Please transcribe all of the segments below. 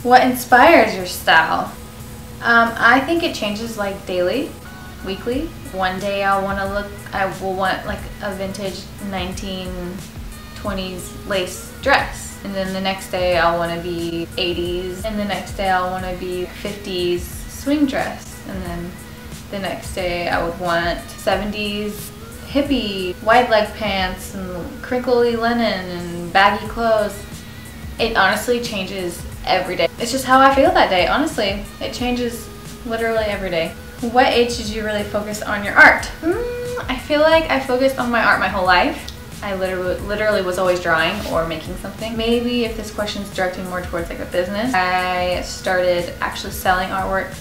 What inspires your style? I think it changes like daily, weekly. One day I will want like a vintage 1920s lace dress. And then the next day I'll want to be 80s. And the next day I'll want to be 50s swing dress. And then the next day I would want 70s hippie wide leg pants and crinkly linen and baggy clothes. It honestly changes every day. It's just how I feel that day, honestly. It changes literally every day. What age did you really focus on your art? I feel like I focused on my art my whole life. I literally was always drawing or making something. Maybe if this question is directed more towards like a business. I started actually selling artwork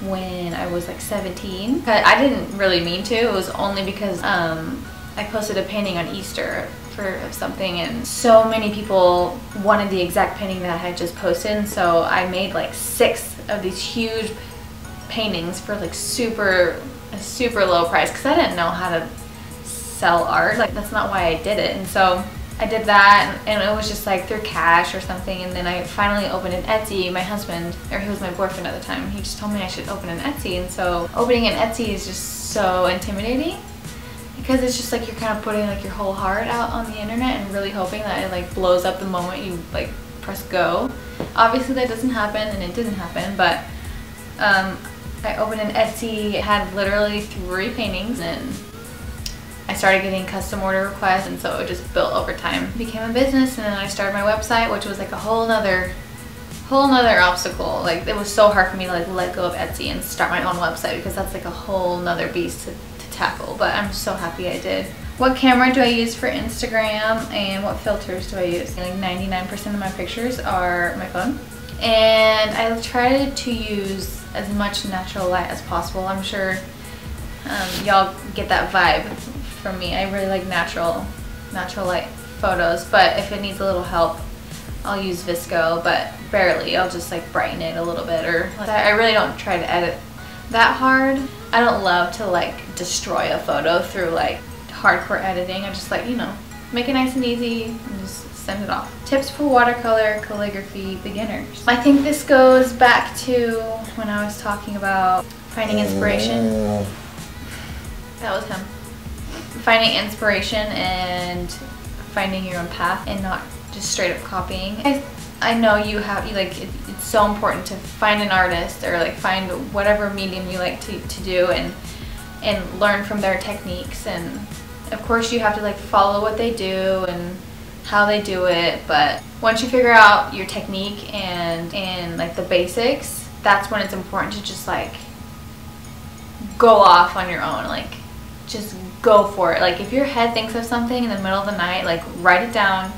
when I was like 17. I didn't really mean to. It was only because I posted a painting on Easter for something, and so many people wanted the exact painting that I had just posted, and so I made like 6 of these huge paintings for like a super low price because I didn't know how to sell art. Like, that's not why I did it. And so I did that, and it was just like through cash or something. And then I finally opened an Etsy. My husband, or he was my boyfriend at the time, he just told me I should open an Etsy. And so opening an Etsy is just so intimidating because it's just like you're kind of putting like your whole heart out on the internet and really hoping that it like blows up the moment you like press go. Obviously that doesn't happen, and it didn't happen, but I opened an Etsy. It had literally 3 paintings, and I started getting custom order requests, and so it just built over time. It became a business, and then I started my website, which was like a whole nother obstacle. Like, it was so hard for me to like let go of Etsy and start my own website because that's like a whole nother beast to tackle, but I'm so happy I did. What camera do I use for Instagram, and what filters do I use? Like 99% of my pictures are my phone, and I try to use as much natural light as possible. I'm sure y'all get that vibe from me. I really like natural light photos, but if it needs a little help, I'll use Visco, but barely. I'll just like brighten it a little bit, or I really don't try to edit that hard. I don't love to like destroy a photo through like hardcore editing. I just like, you know, make it nice and easy and just send it off. Tips for watercolor calligraphy beginners. I think this goes back to when I was talking about finding inspiration. That was him. Finding inspiration and finding your own path and not just straight up copying. I know it's so important to find an artist or like find whatever medium you like to do and learn from their techniques, and of course you have to like follow what they do and how they do it, but once you figure out your technique and like the basics, that's when it's important to just like go off on your own. Like, just go for it. Like, if your head thinks of something in the middle of the night, like write it down,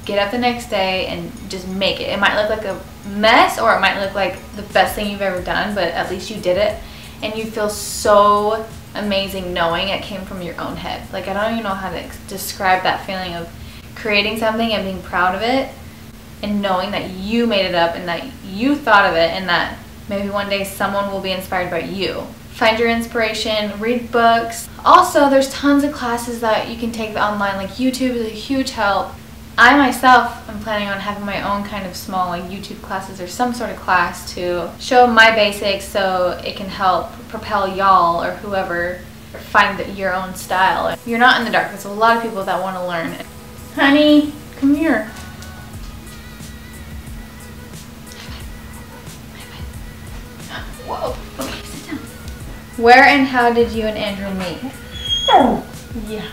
get up the next day and just make it. It might look like a mess, or it might look like the best thing you've ever done, but at least you did it, and you feel so amazing knowing it came from your own head. Like, I don't even know how to describe that feeling of creating something and being proud of it and knowing that you made it up and that you thought of it and that maybe one day someone will be inspired by you. Find your inspiration, read books. Also, there's tons of classes that you can take online. Like, YouTube is a huge help. I myself am planning on having my own kind of small like YouTube classes or some sort of class to show my basics so it can help propel y'all or whoever find your own style. You're not in the dark. There's a lot of people that want to learn. Honey, come here. Whoa. Okay, sit down. Where and how did you and Andrew meet? Oh, yeah.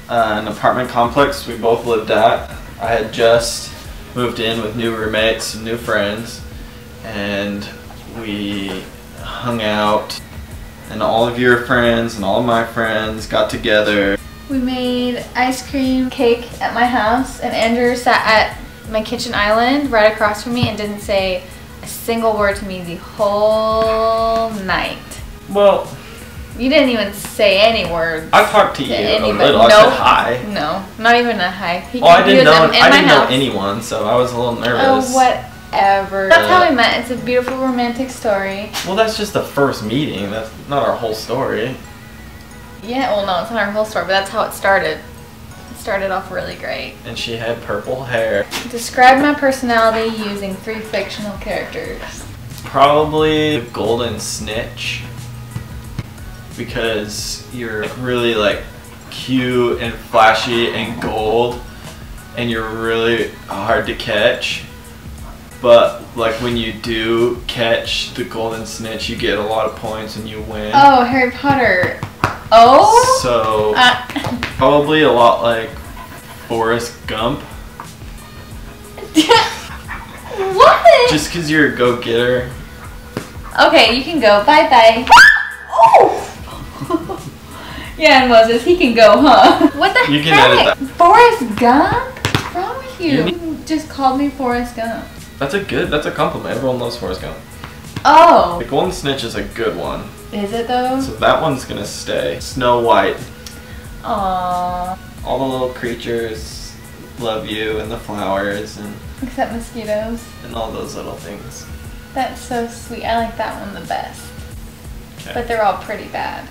An apartment complex we both lived at. I had just moved in with new roommates and new friends, and we hung out, and all of your friends and all of my friends got together. We made ice cream cake at my house, and Andrew sat at my kitchen island right across from me and didn't say a single word to me the whole night. Well, you didn't even say any words. I talked to you anybody. a little. I said hi. No, not even a hi. I didn't know anyone, so I was a little nervous. Oh, whatever. That's how we met. It's a beautiful romantic story. Well, that's just the first meeting. That's not our whole story. Yeah, well, no, it's not our whole story, but that's how it started. It started off really great. And she had purple hair. Describe my personality using 3 fictional characters. Probably the Golden Snitch, because you're really like cute and flashy and gold, and you're really hard to catch. But like when you do catch the Golden Snitch, you get a lot of points and you win. Oh, Harry Potter. Oh. So probably a lot like Forrest Gump. What? Just because you're a go-getter. Okay, you can go. Bye-bye. Oh! Yeah, and Moses, he can go, huh? What the heck? You can edit that. Forrest Gump? What's wrong with you? You just called me Forrest Gump. That's a compliment. Everyone loves Forrest Gump. Oh. The Golden Snitch is a good one. Is it though? So that one's gonna stay. Snow White. Aww. All the little creatures love you, and the flowers, and Except mosquitoes. and all those little things. That's so sweet. I like that one the best. Okay. But they're all pretty bad.